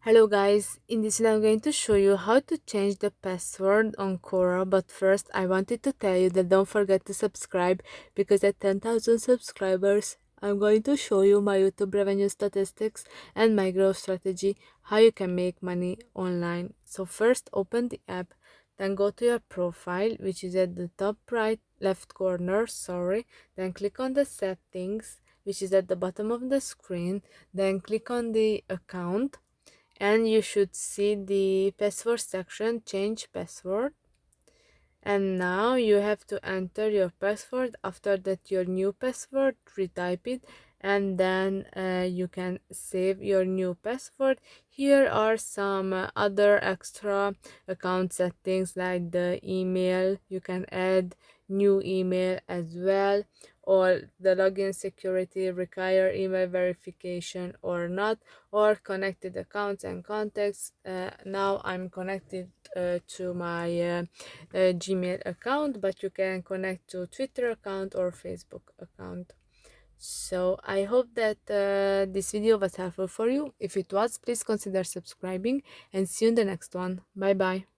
Hello guys, in this video I'm going to show you how to change the password on Quora, but first I wanted to tell you that don't forget to subscribe because at 10,000 subscribers I'm going to show you my YouTube revenue statistics and my growth strategy, how you can make money online. So first open the app, then go to your profile, which is at the top right left corner, then click on the settings, which is at the bottom of the screen, then click on the account and you should see the password section, change password, and now you have to enter your password. After that, your new password, retype it, and then you can save your new password. Here are some other extra account settings like the email. You can add new email as well, or the login security, require email verification or not, or connected accounts and contacts. Now I'm connected to my Gmail account, but you can connect to Twitter account or Facebook account. So I hope that this video was helpful for you. If it was, please consider subscribing and see you in the next one. Bye bye.